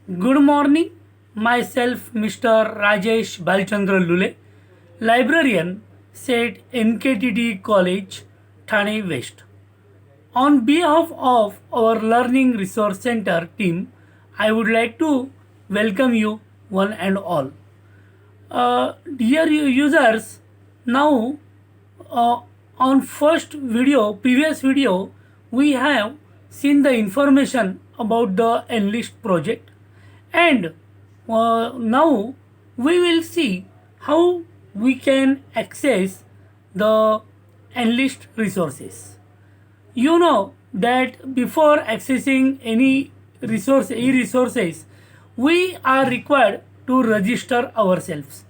Good morning, myself Mr. Rajesh Balchandra Lule, librarian, said NKTD College, Thane West. On behalf of our Learning Resource Center team, I would like to welcome you one and all. Dear users, now uh, on previous video, we have seen the information about the Enlist project, and now we will see how we can access the Enlist resources. You know that before accessing any e-resources, we are required to register ourselves,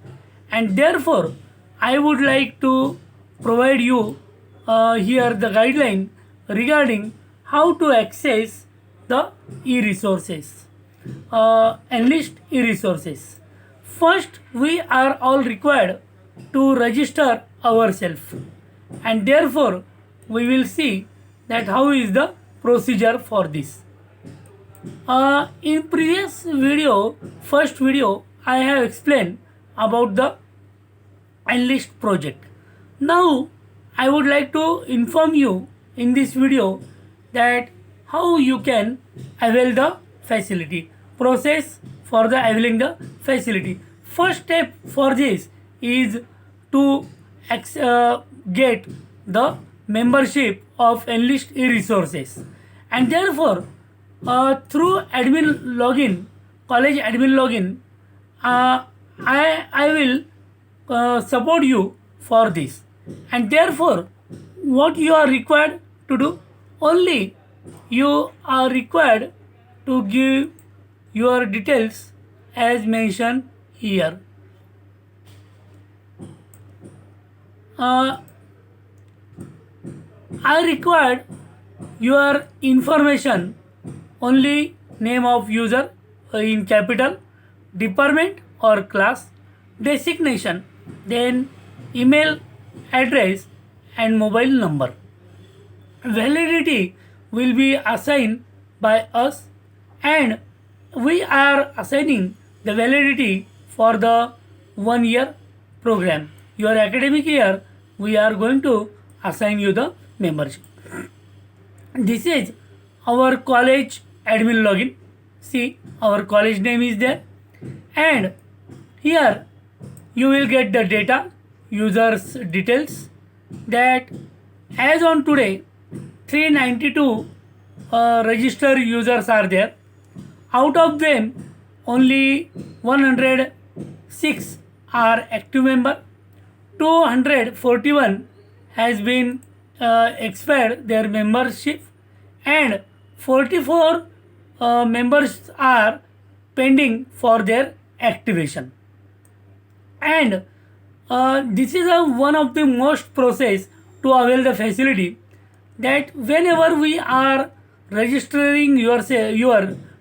and therefore I would like to provide you here the guideline regarding how to access the e-resources, enlist e-resources. First, we are all required to register ourselves, and therefore we will see that how is the procedure for this. In previous video, first video, I have explained about the Enlist project. Now, I would like to inform you in this video that how you can avail the facility. Process for the availing the facility. First step for this is to get the membership of Enlist e-resources, and therefore through admin login, college admin login, I will support you for this, and therefore what you are required to do, only you are required to give your details as mentioned here. uh, I required your information, only name of user in capital, department or class, designation, then email address and mobile number. Validity will be assigned by us, and we are assigning the validity for the 1 year program. Your academic year, we are going to assign you the membership. This is our college admin login. See, our college name is there, and here you will get the data, users details, that as on today 392 registered users are there. Out of them, only 106 are active member, 241 has been expired their membership, and 44 members are pending for their activation. And this is one of the most process to avail the facility, that whenever we are registering your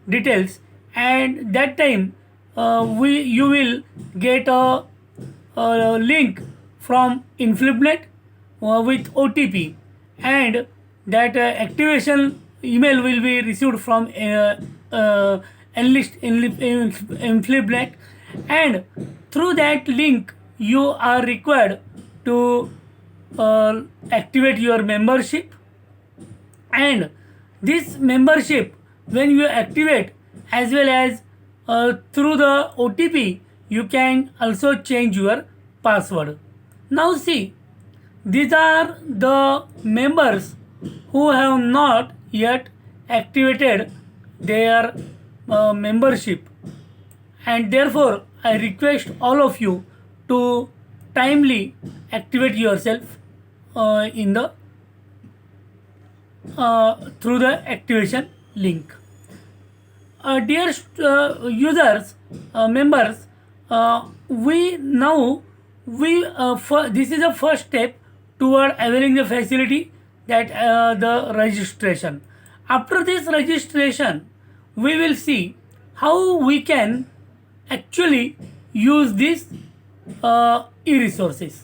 details, and that time we you will get a link from Inflibnet with OTP, and that activation email will be received from Enlist Inflibnet, and through that link you are required to activate your membership. And this membership, when you activate, as well as through the OTP, you can also change your password. Now see, these are the members who have not yet activated their membership, and therefore I request all of you to timely activate yourself in the through the activation link. Dear users, members, we now this is the first step toward availing the facility, that the registration. After this registration, we will see how we can actually use these e-resources.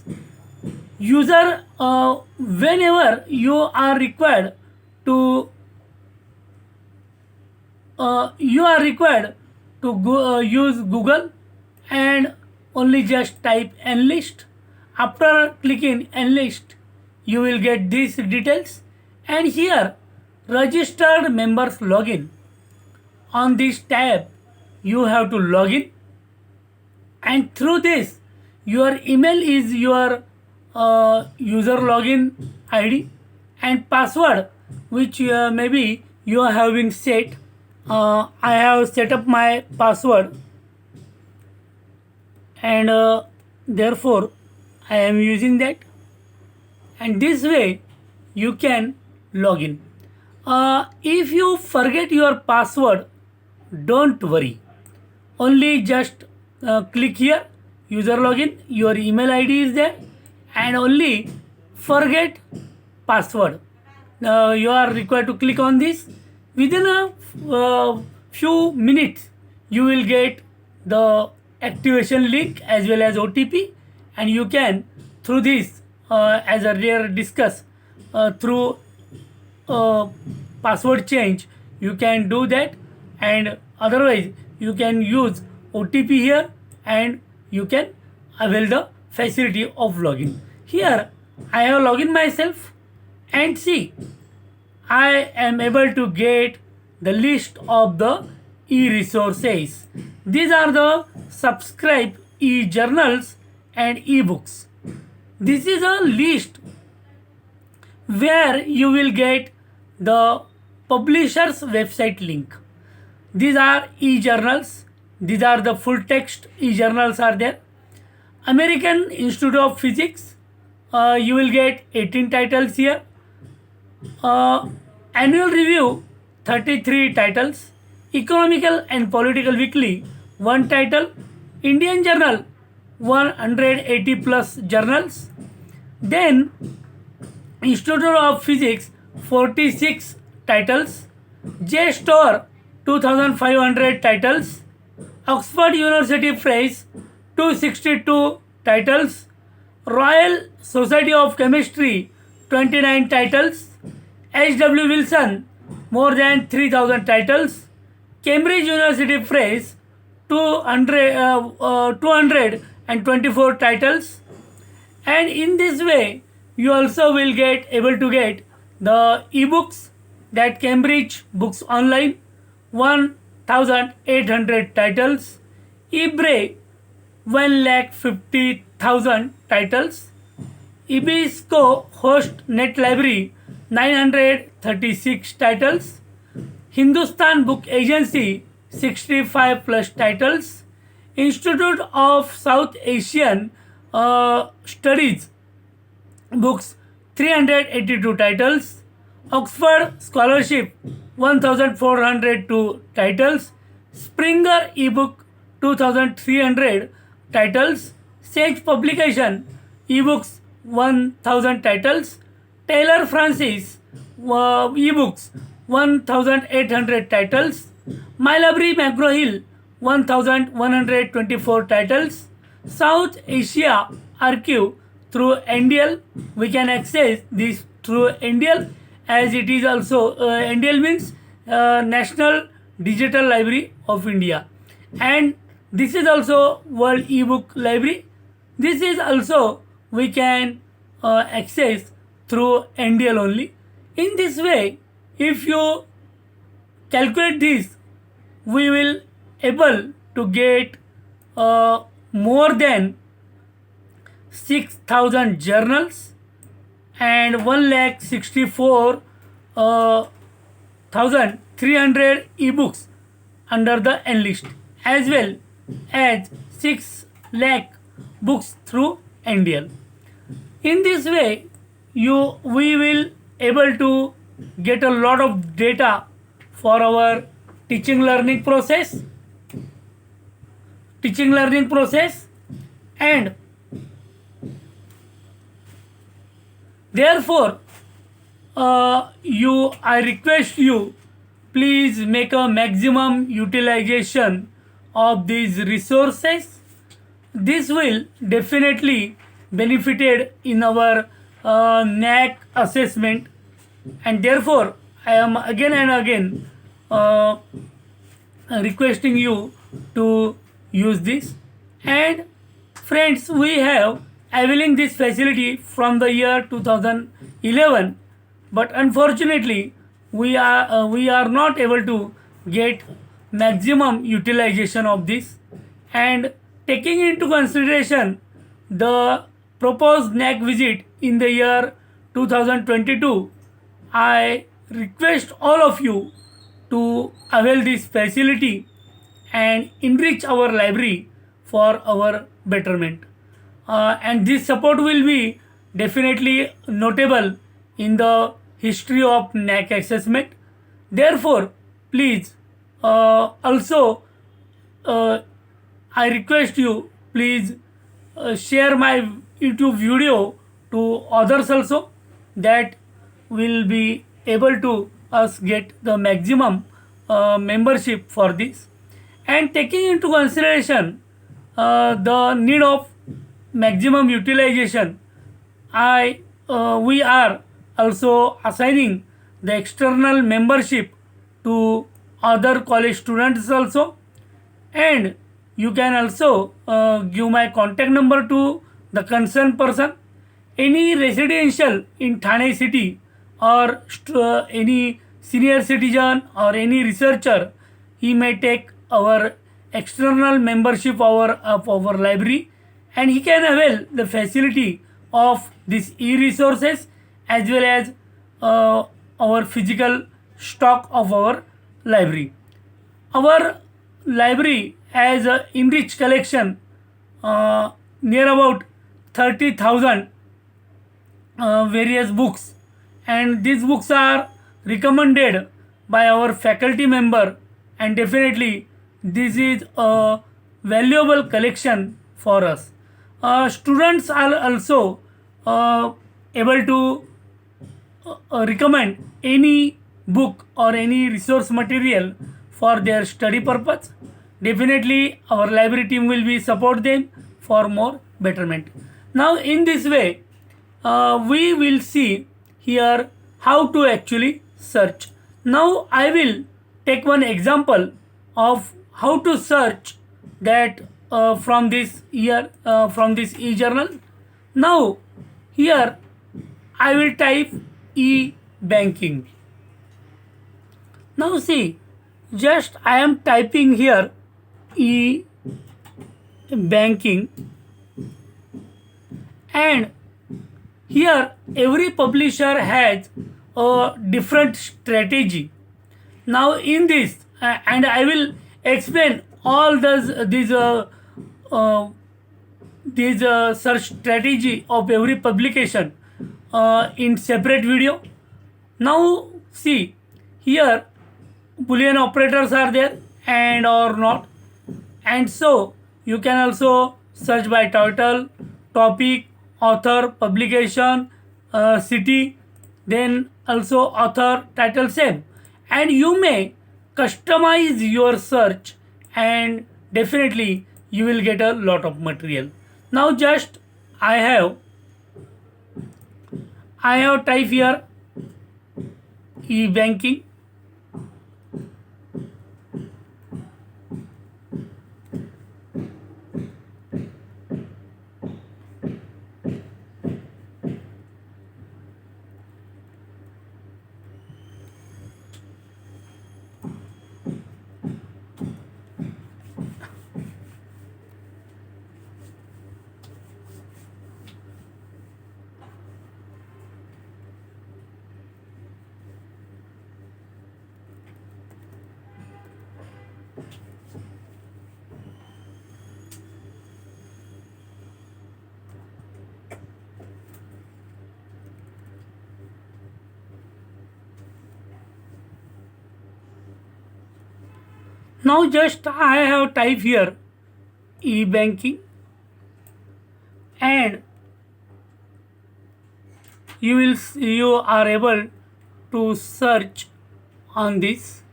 User, whenever you are required to to use Google and only just type Enlist. After clicking Enlist, you will get these details, and here registered members login. On this tab, you have to log in, and through this, your email is your user login ID and password, which maybe you are having set. I have set up my password, and therefore I am using that, and this way you can log in. If you forget your password, don't worry, only just click here user login, your email ID is there, and only forget password. You are required to click on this. Within a few minutes you will get the activation link as well as OTP, and you can through this, as earlier discussed, through password change you can do that, and otherwise you can use OTP here and you can avail the facility of login. Here I have login myself, and see, I am able to get the list of the e-resources. These are the subscribe e-journals and e-books. This is a list where you will get the publisher's website link. These are e-journals. These are the full text e-journals are there. American Institute of Physics, you will get 18 titles here. Annual Review, 33 titles. Economical and Political Weekly, 1 title. Indian Journal, 180 plus journals. Then Institute of Physics, 46 titles. JSTOR, 2500 titles. Oxford University Press, 262 titles. Royal Society of Chemistry, 29 titles. H.W. Wilson, more than 3000 titles. Cambridge University Press, 224 titles. And in this way you also will get able to get the ebooks, that Cambridge Books Online, 1800 titles. eBay, 150,000 titles. Ibisco Host Net Library, 936 titles. Hindustan Book Agency, 65 plus titles. Institute of South Asian Studies books, 382 titles. Oxford Scholarship, 1402 titles. Springer ebook, 2300 titles. Sage Publication ebooks, 1000 titles. Taylor Francis ebooks, 1800 titles. My Library McGraw Hill, 1124 titles. South Asia Archive through NDL, we can access this through NDL, as it is also NDL means National Digital Library of India, and this is also World eBook Library. This is also we can access through NDL only. In this way, if you calculate this, we will able to get more than 6,000 journals and 1,64,300 ebooks under the Enlist, as well as 6 lakh books through NDL. In this way, we will able to get a lot of data for our teaching learning process, and therefore I request you, please make a maximum utilization of these resources. This will definitely benefited in our NAAC assessment, and therefore I am again and again requesting you to use this. And friends, we have availing this facility from the year 2011, but unfortunately we are not able to get maximum utilization of this. And taking into consideration the proposed NAC visit in the year 2022, I request all of you to avail this facility and enrich our library for our betterment. And this support will be definitely notable in the history of NAC assessment. Therefore, please also uh, I request you, please share my YouTube video to others also, that will be able to us get the maximum membership for this. And taking into consideration the need of maximum utilization, I we are also assigning the external membership to other college students also. And you can also give my contact number to the concerned person. Any residential in Thane city, or any senior citizen or any researcher, he may take our external membership of our library, and he can avail the facility of these e-resources as well as our physical stock of our library. Our library has a enriched collection near about 30,000 various books, and these books are recommended by our faculty member, and definitely this is a valuable collection for us. Students are also able to recommend any book or any resource material for their study purpose. Definitely our library team will be support them for more betterment. Now in this way we will see here how to actually search. Now I will take one example of how to search that from this year from this e-journal. Now here I will type e-banking. Now see, just I am typing here e-banking, and here every publisher has a different strategy. Now in this and I will explain all uh, these search strategy of every publication in separate video. Now see, here boolean operators are there and or not, and so you can also search by title, topic, author, publication, city, then also author, title, same. And you may customize your search, and definitely you will get a lot of material. Now just I have type here e-banking. Now just I have type here e-banking, and you are able to search on this.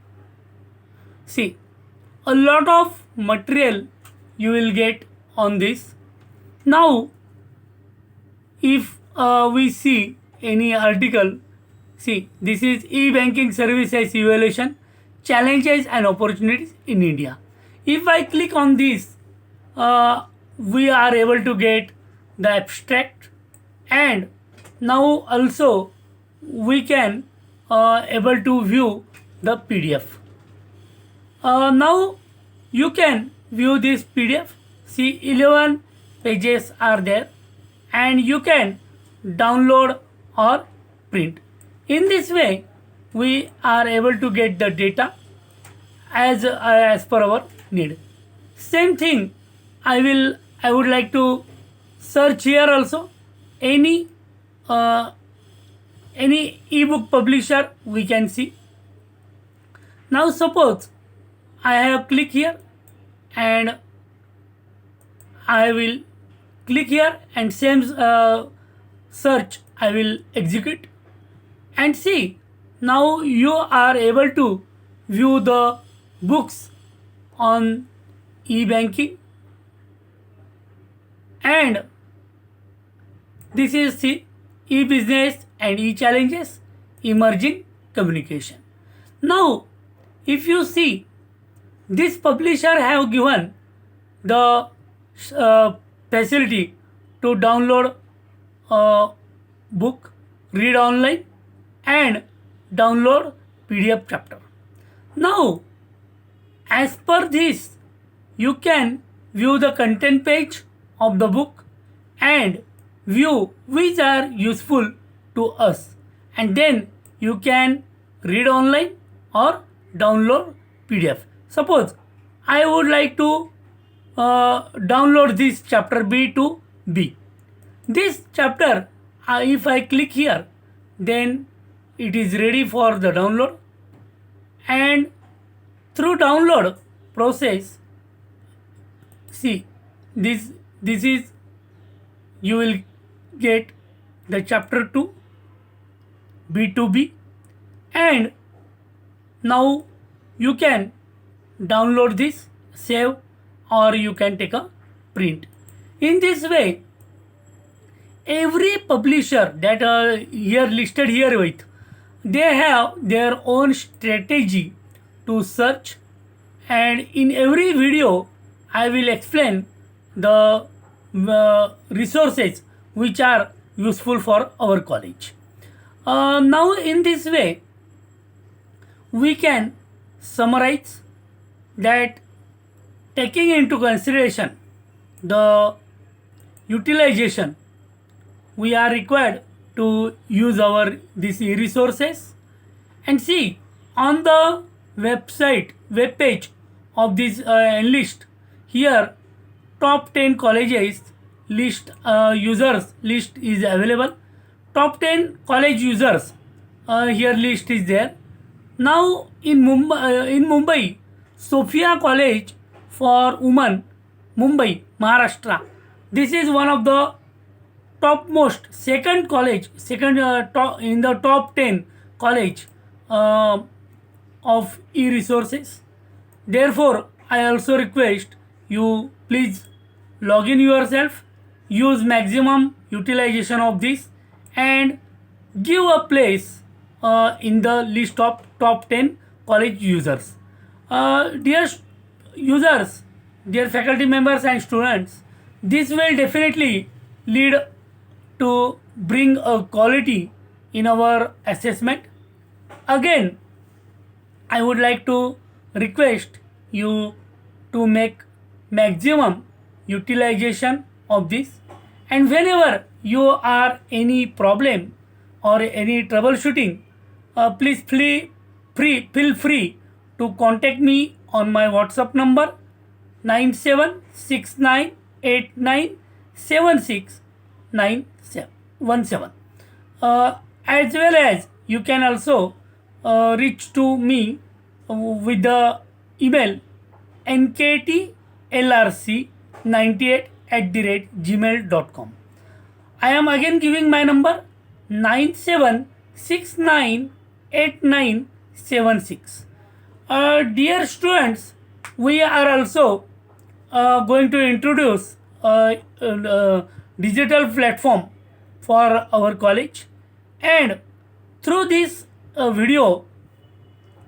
See, a lot of material you will get on this. Now if we see any article, see, this is e-banking services evaluation. challenges and opportunities in India. If I click on this, we are able to get the abstract, and now also we can able to view the PDF. Now you can view this PDF. See, 11 pages are there, and you can download or print. In this way, we are able to get the data as per our need. Same thing, I would like to search here also any uh, any ebook publisher we can see. Now suppose I have click here, and I will click here, and same search I will execute, and see, now you are able to view the books on e-banking, and this is the e-business and e-challenges emerging communication. Now if you see, this publisher have given the facility to download a book, read online, and download PDF chapter. Now as per this, you can view the content page of the book and view which are useful to us, and then you can read online or download PDF. Suppose I would like to download this chapter B to B. This chapter, if I click here, then it is ready for the download, and through download process, see, this is, you will get the chapter 2 B2B, and now you can download this, save, or you can take a print. In this way, every publisher that are here listed here with, they have their own strategy to search, and in every video I will explain the resources which are useful for our college. Now in this way, we can summarize that, taking into consideration the utilization, we are required to use our these resources, and see, on the web page of this list here, top 10 colleges list, users list is available. Top 10 college users, here list is there. Now in Mumbai, Sophia College for Women, Mumbai, Maharashtra, this is one of the topmost second college, top, in the top 10 college of e-resources. Therefore I also request you, please log in yourself, use maximum utilization of this, and give a place in the list of top 10 college users. Dear users, dear faculty members and students, this will definitely lead to bring a quality in our assessment. Again, I would like to request you to make maximum utilization of this, and whenever you are any problem or any troubleshooting, please feel free to contact me on my WhatsApp number 9769897617, as well as you can also reach to me with the email nktlrc98@gmail.com. I am again giving my number 97698976. Dear students, we are also going to introduce a digital platform for our college, and through this video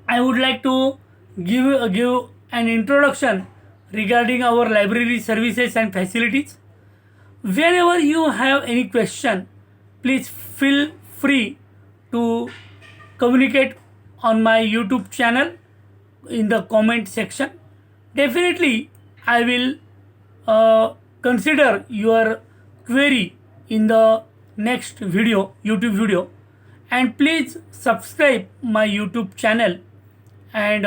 I would like to give an introduction regarding our library services and facilities. Whenever you have any question, please feel free to communicate on my YouTube channel in the comment section. Definitely, I will consider your query in the next video, YouTube video. And please subscribe my YouTube channel and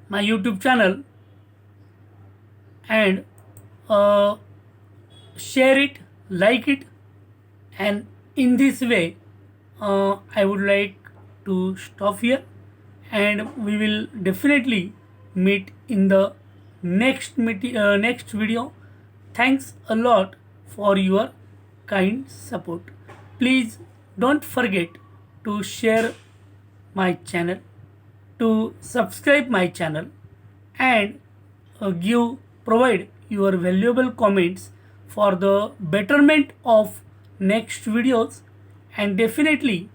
my YouTube channel and uh, share it, like it, and in this way, I would like to stop here, and we will definitely meet in the next video. Thanks a lot for your kind support. Please don't forget to share my channel, to subscribe my channel, and provide your valuable comments for the betterment of next videos. And definitely,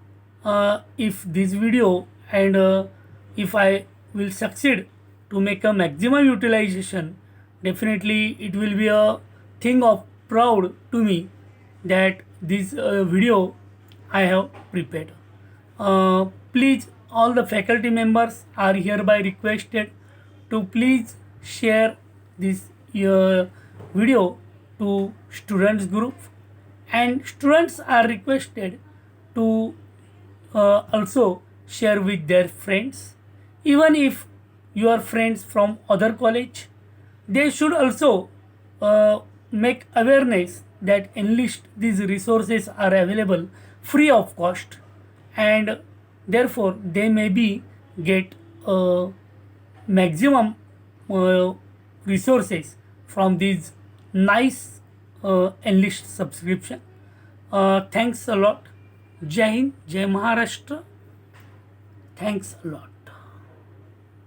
if this video and if I will succeed to make a maximum utilization, definitely it will be a thing of proud to me that this video I have prepared. Please, all the faculty members are hereby requested to please share this video to students group, and students are requested to also share with their friends. Even if your friends from other college, they should also make awareness that enlist these resources are available free of cost, and therefore they may be get maximum uh, resources from these nice enlist subscription. Thanks a lot. Jai Hind, Jai Maharashtra. Thanks a lot.